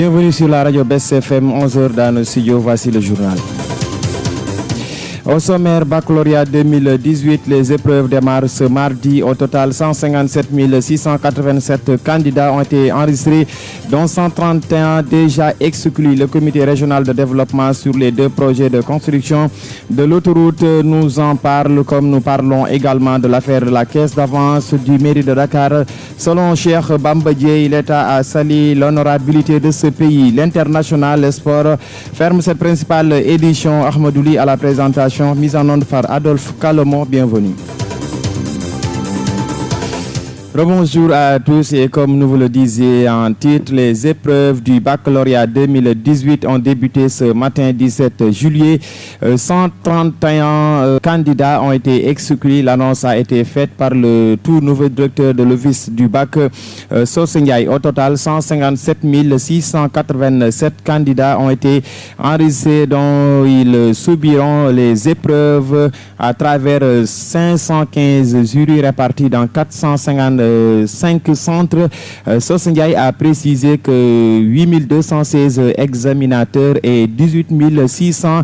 Bienvenue sur la radio Best FM, 11h dans le studio, voici le journal. Au sommaire, baccalauréat 2018, les épreuves démarrent ce mardi. Au total, 157 687 candidats ont été enregistrés, dont 131 déjà exclus. Le comité régional de développement sur les 2 projets de construction de l'autoroute nous en parle, comme nous parlons également de l'affaire de la caisse d'avance du mairie de Dakar. Selon Cheikh Bamba Dièye, l'État a sali l'honorabilité de ce pays. L'international sport ferme cette principale édition. Ahmadouli à la présentation. Mise en onde par Adolphe Calomon, bienvenue. Bonjour à tous et comme nous vous le disiez en titre, les épreuves du baccalauréat 2018 ont débuté ce matin 17 juillet. 131 candidats ont été exclus. L'annonce a été faite par le tout nouveau directeur de l'office du bac, Socé Ndiaye. Au total, 157 687 candidats ont été enregistrés dont ils subiront les épreuves à travers 515 jurys répartis dans 455 centres. Socé Ndiaye a précisé que 8216 examinateurs et 18 600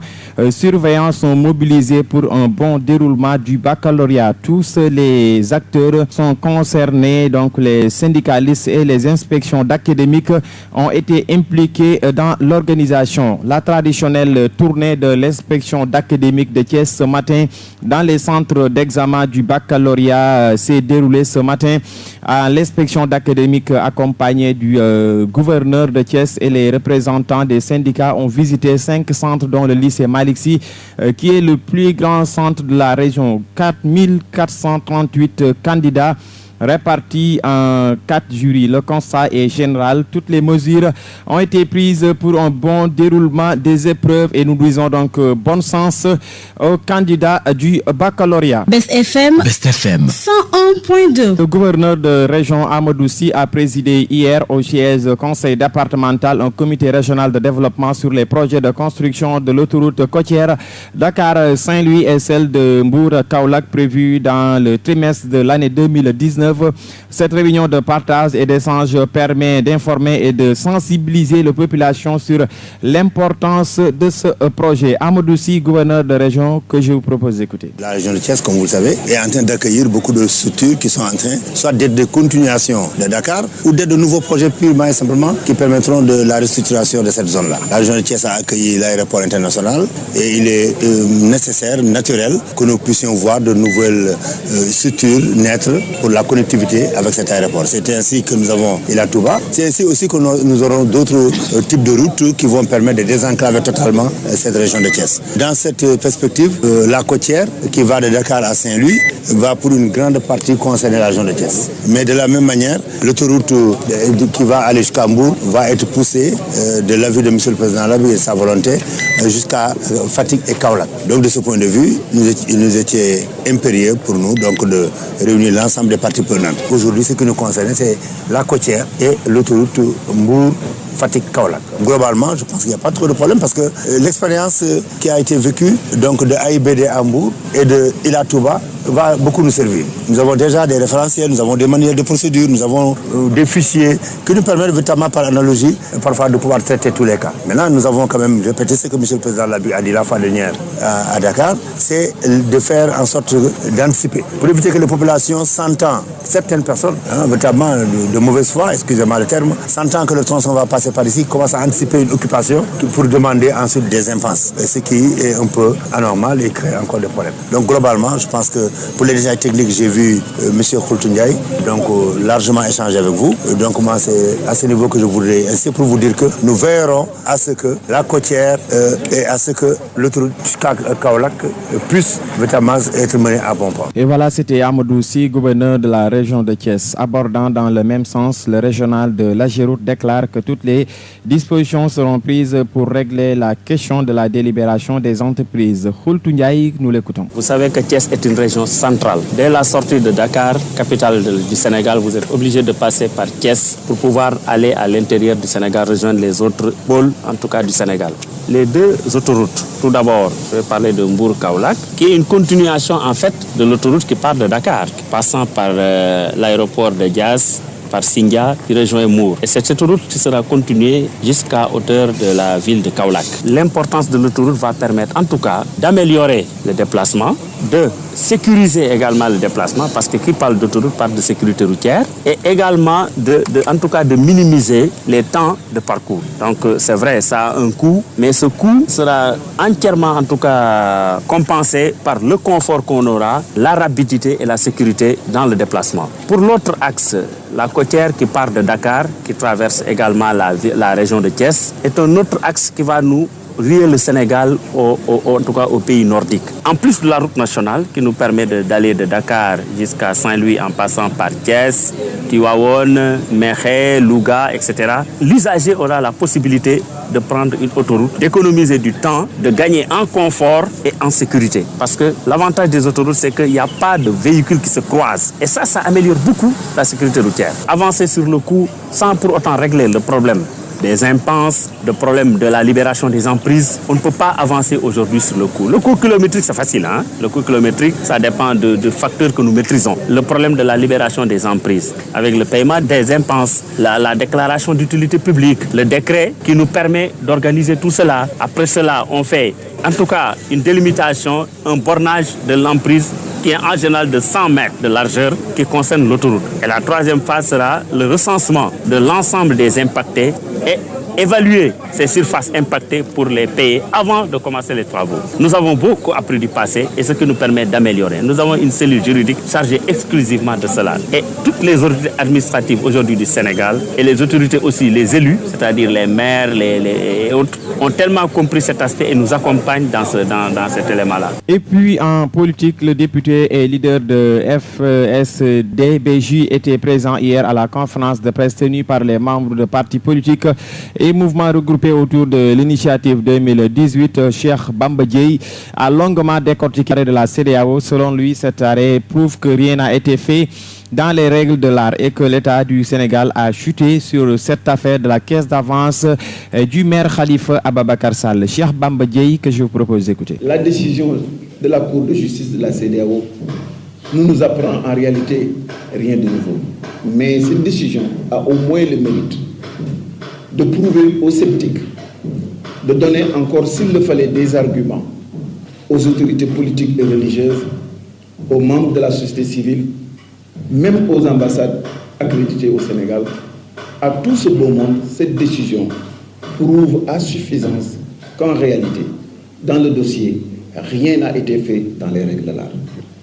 surveillants sont mobilisés pour un bon déroulement du baccalauréat. Tous les acteurs sont concernés, donc les syndicalistes et les inspections d'académiques ont été impliqués dans l'organisation. La traditionnelle tournée de l'inspection d'académique de Thiès ce matin dans les centres d'examen du baccalauréat s'est déroulée ce matin à l'inspection d'académique accompagnée du gouverneur de Thiès, et les représentants des syndicats ont visité 5 centres dont le lycée Malick Sy qui est le plus grand centre de la région. 4438 candidats répartis en 4 jurys. Le constat est général. Toutes les mesures ont été prises pour un bon déroulement des épreuves et nous disons donc bon sens aux candidats du baccalauréat. Best FM 101.2. Le gouverneur de région Amadou Sy a présidé hier au siège conseil départemental un comité régional de développement sur les projets de construction de l'autoroute côtière Dakar-Saint-Louis et celle de Mbour-Kaolack prévue dans le trimestre de l'année 2019. Cette réunion de partage et d'échange permet d'informer et de sensibiliser la population sur l'importance de ce projet. Amadou Sy, gouverneur de région, que je vous propose d'écouter. La région de Thiès, comme vous le savez, est en train d'accueillir beaucoup de structures qui sont en train soit d'être de continuation de Dakar ou d'être de nouveaux projets purement et simplement qui permettront de la restructuration de cette zone-là. La région de Thiès a accueilli l'aéroport international et il est nécessaire, naturel, que nous puissions voir de nouvelles structures naître pour la connectivité avec cet aéroport. C'est ainsi que nous avons Ila Touba. C'est ainsi aussi que nous aurons d'autres types de routes qui vont permettre de désenclaver totalement cette région de Thiès. Dans cette perspective, la côtière qui va de Dakar à Saint-Louis va pour une grande partie concerner la région de Thiès. Mais de la même manière, l'autoroute qui va aller jusqu'à Mbour va être poussée de l'avis de M. le Président Labi et sa volonté jusqu'à Fatick et Kaolack. Donc de ce point de vue, il nous était impérieux pour nous donc de réunir l'ensemble des parties prenantes. Aujourd'hui, ce qui nous concerne, c'est la côtière et l'autoroute Mbour Fatick-Kaolack. Globalement, je pense qu'il n'y a pas trop de problème parce que l'expérience qui a été vécue donc de AIBD à Mbour et de Ila Touba va beaucoup nous servir. Nous avons déjà des référentiels, nous avons des manuels de procédure, nous avons des fichiers qui nous permettent véritablement par analogie parfois de pouvoir traiter tous les cas. Maintenant, nous avons quand même répété ce que M. le Président Labi a dit la fois dernière à Dakar, c'est de faire en sorte d'anticiper. Pour éviter que les populations s'entendent, certaines personnes, véritablement de mauvaise foi, excusez-moi le terme, s'entendent que le tronçon va passer par ici, commencent à anticiper une occupation pour demander ensuite des impenses. Ce qui est un peu anormal et crée encore des problèmes. Donc globalement, je pense que pour les détails techniques, j'ai vu M. Khouloudou Ndiaye donc largement échanger avec vous. Donc moi, c'est à ce niveau que je voudrais insister pour vous dire que nous veillerons à ce que la côtière et à ce que l'autoroute Kaolack puisse véritablement être menée à bon port. Et voilà, c'était Amadou Sy, gouverneur de la région de Thiès. Abordant dans le même sens, le régional de l'Agéroute déclare que toutes les dispositions seront prises pour régler la question de la délibération des entreprises. Khouloudou Ndiaye, nous l'écoutons. Vous savez que Thiès est une région centrale. Dès la sortie de Dakar, capitale du Sénégal, vous êtes obligé de passer par Thiès pour pouvoir aller à l'intérieur du Sénégal, rejoindre les autres pôles, en tout cas du Sénégal. Les deux autoroutes, tout d'abord, je vais parler de Mbour-Kaolack, qui est une continuation en fait de l'autoroute qui part de Dakar, passant par l'aéroport de Diass, par Sindia qui rejoint Mour. Et cette autoroute qui sera continuée jusqu'à hauteur de la ville de Kaolack. L'importance de l'autoroute va permettre en tout cas d'améliorer le déplacement, de sécuriser également le déplacement, parce que qui parle d'autoroute parle de sécurité routière, et également de minimiser les temps de parcours. Donc c'est vrai, ça a un coût, mais ce coût sera entièrement en tout cas compensé par le confort qu'on aura, la rapidité et la sécurité dans le déplacement. Pour l'autre axe, la côtière qui part de Dakar, qui traverse également la région de Thiès, est un autre axe qui va nous lier le Sénégal en tout cas au pays nordique. En plus de la route nationale qui nous permet d'aller de Dakar jusqu'à Saint-Louis en passant par Thiès, Tivaouane, Mékhé, Louga, etc. L'usager aura la possibilité de prendre une autoroute, d'économiser du temps, de gagner en confort et en sécurité. Parce que l'avantage des autoroutes, c'est qu'il n'y a pas de véhicules qui se croisent. Et ça améliore beaucoup la sécurité routière. Avancer sur le coût sans pour autant régler le problème des impenses, le problème de la libération des emprises. On ne peut pas avancer aujourd'hui sur le coût. Le coût kilométrique, c'est facile. Hein? Le coût kilométrique, ça dépend de facteurs que nous maîtrisons. Le problème de la libération des emprises, avec le paiement des impenses, la déclaration d'utilité publique, le décret qui nous permet d'organiser tout cela. Après cela, on fait en tout cas une délimitation, un bornage de l'emprise qui est en général de 100 mètres de largeur qui concerne l'autoroute. Et la troisième phase sera le recensement de l'ensemble des impactés et évaluer ces surfaces impactées pour les payer avant de commencer les travaux. Nous avons beaucoup appris du passé et ce qui nous permet d'améliorer. Nous avons une cellule juridique chargée exclusivement de cela. Et toutes les autorités administratives aujourd'hui du Sénégal et les autorités aussi, les élus, c'est-à-dire les maires, les autres, ont tellement compris cet aspect et nous accompagnent dans cet élément-là. Et puis en politique, le député et leader de FSD-BJ était présent hier à la conférence de presse tenue par les membres de partis politiques et mouvements regroupés autour de l'initiative 2018. Cheikh Bamba Dièye a longuement décortiqué de la CEDEAO. Selon lui, cet arrêt prouve que rien n'a été fait dans les règles de l'art et que l'État du Sénégal a chuté sur cette affaire de la caisse d'avance du maire Khalifa Ababacar Sall. Cheikh Bamba Dièye, que je vous propose d'écouter. La décision de la Cour de justice de la CEDEAO nous apprend en réalité rien de nouveau. Mais cette décision a au moins le mérite de prouver aux sceptiques, de donner encore, s'il le fallait, des arguments aux autorités politiques et religieuses, aux membres de la société civile, même aux ambassades accréditées au Sénégal. À tout ce beau monde, cette décision prouve à suffisance qu'en réalité, dans le dossier, rien n'a été fait dans les règles de l'art.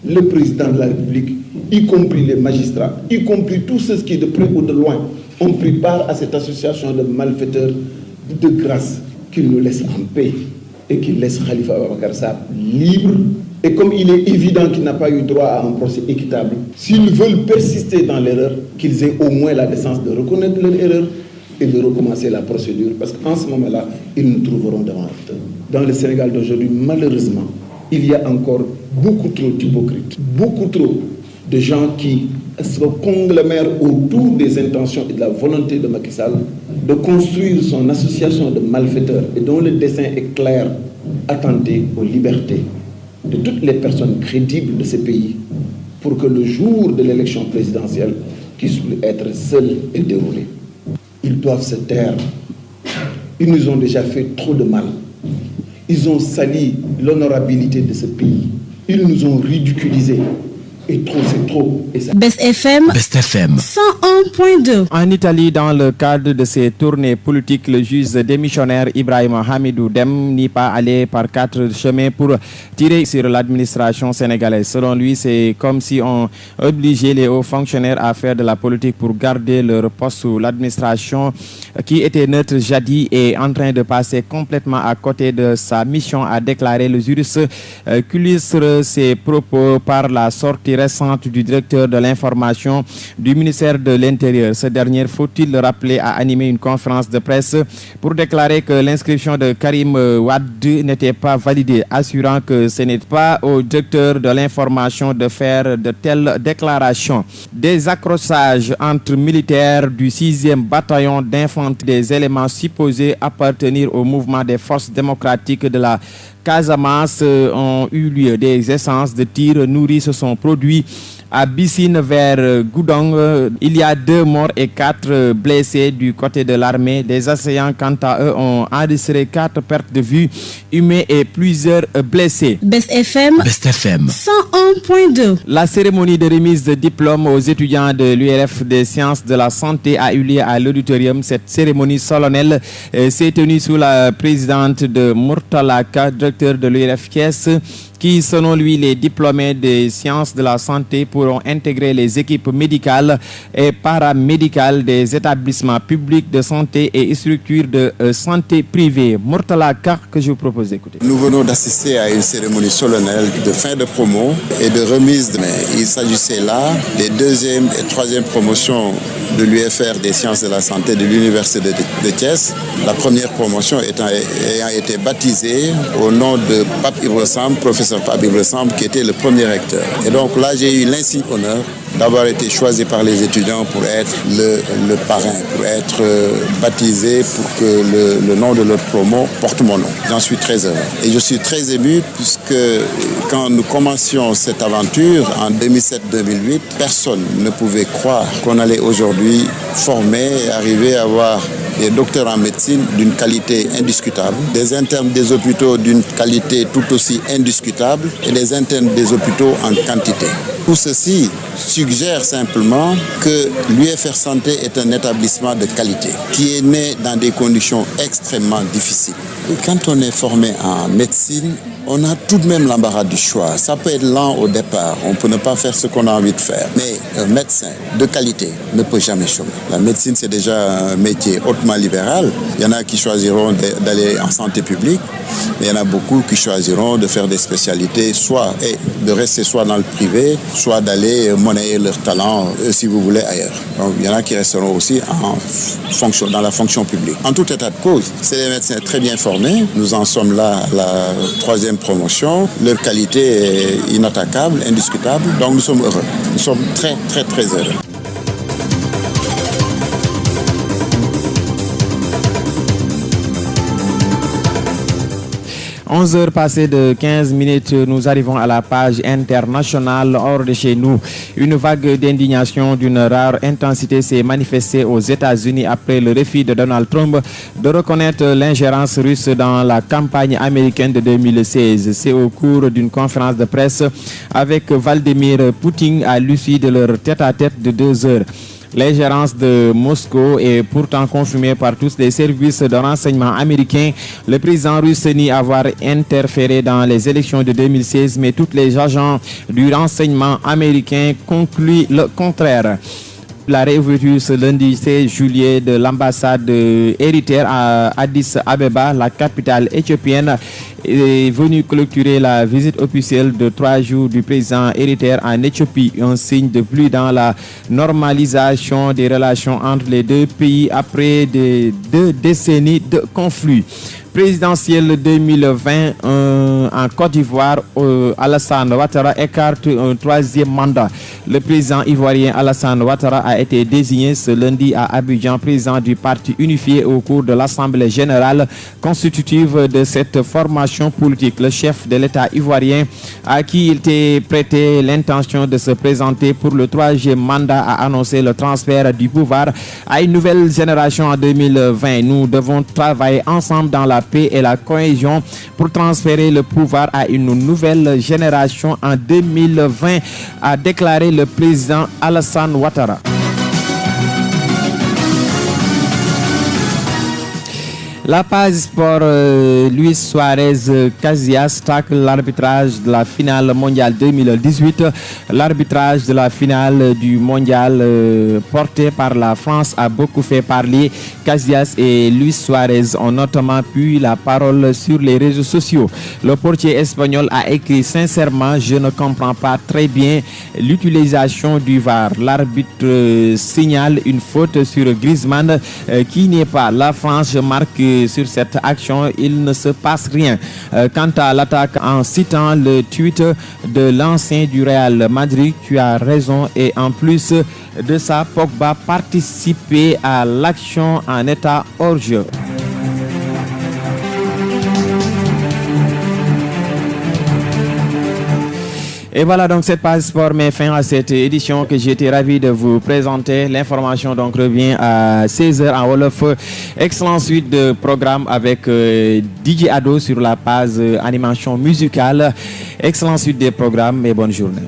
Le président de la République, y compris les magistrats, y compris tous ceux qui, de près ou de loin, ont pris part à cette association de malfaiteurs, de grâce, qu'ils nous laissent en paix et qu'ils laissent Khalifa Ababacar Sall libre. Et comme il est évident qu'il n'a pas eu droit à un procès équitable, s'ils veulent persister dans l'erreur, qu'ils aient au moins la décence de reconnaître leur erreur et de recommencer la procédure, parce qu'en ce moment-là, ils nous trouveront devant eux. Dans le Sénégal d'aujourd'hui, malheureusement, il y a encore beaucoup trop d'hypocrites, beaucoup trop de gens qui se conglomèrent autour des intentions et de la volonté de Macky Sall de construire son association de malfaiteurs et dont le dessein est clair, attenter aux libertés de toutes les personnes crédibles de ces pays pour que le jour de l'élection présidentielle puisse être seul et déroulé. Ils doivent se taire. Ils nous ont déjà fait trop de mal. Ils ont sali l'honorabilité de ce pays. Ils nous ont ridiculisés. Et trop, c'est trop. Best FM 101.2. En Italie, dans le cadre de ses tournées politiques, le juge démissionnaire Ibrahima Hamidou Dème n'est pas allé par 4 chemins pour tirer sur l'administration sénégalaise. Selon lui, c'est comme si on obligeait les hauts fonctionnaires à faire de la politique pour garder leur poste sous l'administration qui était neutre jadis et en train de passer complètement à côté de sa mission, a déclaré le juriste qui illustre ses propos par la sortie récente du directeur de l'information du ministère de l'Intérieur. Ce dernier, faut-il le rappeler, a animé une conférence de presse pour déclarer que l'inscription de Karim Wade n'était pas validée, assurant que ce n'est pas au directeur de l'information de faire de telles déclarations. Des accrochages entre militaires du 6e bataillon d'infanterie, des éléments supposés appartenir au mouvement des forces démocratiques de la Casamance ont eu lieu. Des essences de tir nourris se sont produits À Bissine vers Goudong, il y a 2 morts et 4 blessés du côté de l'armée. Des assaillants, quant à eux, ont enregistré 4 pertes de vue humaines et plusieurs blessés. Best FM 101.2. La cérémonie de remise de diplôme aux étudiants de l'URF des sciences de la santé a eu lieu à l'auditorium. Cette cérémonie solennelle s'est tenue sous la présidente de Murtalaka, directeur de l'URF Thiès, qui, selon lui, les diplômés des sciences de la santé pourront intégrer les équipes médicales et paramédicales des établissements publics de santé et structures de santé privées. Murtalaka, que je vous propose d'écouter. Nous venons d'assister à une cérémonie solennelle de fin de promo et de remise de main. Il s'agissait là des 2e et 3e promotions de l'UFR des sciences de la santé de l'Université de Thiès. La première promotion ayant été baptisée au nom de Pape Ibra Samb, professeur Pape Ibra Samb, qui était le premier recteur. Et donc là, j'ai eu l'insigne honneur d'avoir été choisi par les étudiants pour être le parrain, pour être baptisé, pour que le nom de leur promo porte mon nom. J'en suis très heureux. Et je suis très ému puisque quand nous commencions cette aventure en 2007-2008, personne ne pouvait croire qu'on allait aujourd'hui former et arriver à avoir des docteurs en médecine d'une qualité indiscutable, des internes des hôpitaux d'une qualité tout aussi indiscutable et des internes des hôpitaux en quantité. Tout ceci suggère simplement que l'UFR Santé est un établissement de qualité qui est né dans des conditions extrêmement difficiles. Et quand on est formé en médecine, on a tout de même l'embarras du choix. Ça peut être lent au départ, on peut ne pas faire ce qu'on a envie de faire. Mais un médecin de qualité ne peut jamais chômer. La médecine, c'est déjà un métier hautement libéral. Il y en a qui choisiront d'aller en santé publique, mais il y en a beaucoup qui choisiront de faire des spécialités, soit et de rester soit dans le privé, soit d'aller monnayer leur talent, si vous voulez, ailleurs. Donc il y en a qui resteront aussi dans la fonction publique. En tout état de cause, c'est des médecins très bien formés. Nous en sommes là à la 3e promotion. Leur qualité est inattaquable, indiscutable. Donc nous sommes heureux. Nous sommes très, très, très heureux. 11h passées de 15 minutes, nous arrivons à la page internationale. Hors de chez nous, une vague d'indignation d'une rare intensité s'est manifestée aux États-Unis après le refus de Donald Trump de reconnaître l'ingérence russe dans la campagne américaine de 2016. C'est au cours d'une conférence de presse avec Vladimir Poutine à l'issue de leur tête-à-tête de 2 heures. L'ingérence de Moscou est pourtant confirmée par tous les services de renseignement américains. Le président russe nie avoir interféré dans les élections de 2016, mais tous les agents du renseignement américain concluent le contraire. La réouverture ce lundi 16 juillet de l'ambassade Érythrée à Addis Abeba, la capitale éthiopienne, est venue clôturer la visite officielle de 3 jours du président érythréen en Éthiopie, un signe de plus dans la normalisation des relations entre les deux pays après 2 décennies de conflit. Présidentielle 2020 en Côte d'Ivoire, Alassane Ouattara écarte un 3e mandat. Le président ivoirien Alassane Ouattara a été désigné ce lundi à Abidjan président du parti unifié au cours de l'Assemblée générale constitutive de cette formation politique. Le chef de l'État ivoirien, à qui il était prêté l'intention de se présenter pour le 3e mandat, a annoncé le transfert du pouvoir à une nouvelle génération en 2020. Nous devons travailler ensemble dans la paix et la cohésion pour transférer le pouvoir à une nouvelle génération en 2020, a déclaré le président Alassane Ouattara. La page sport, Luis Suarez Casillas tacle l'arbitrage de la finale mondiale 2018. L'arbitrage de la finale du mondial porté par la France a beaucoup fait parler. Casillas et Luis Suarez ont notamment pu la parole sur les réseaux sociaux. Le portier espagnol a écrit sincèrement: je ne comprends pas très bien l'utilisation du VAR. L'arbitre signale une faute sur Griezmann qui n'est pas. La France marque sur cette action, il ne se passe rien. Quant à l'attaque, en citant le tweet de l'ancien du Real Madrid, tu as raison, et en plus de ça, Pogba participait à l'action en état hors jeu. Et voilà donc cette page sport met fin à cette édition que j'ai été ravi de vous présenter. L'information donc revient à 16h en Wolof. Excellente suite de programme avec DJ Ado sur la page animation musicale. Excellente suite des programmes et bonne journée.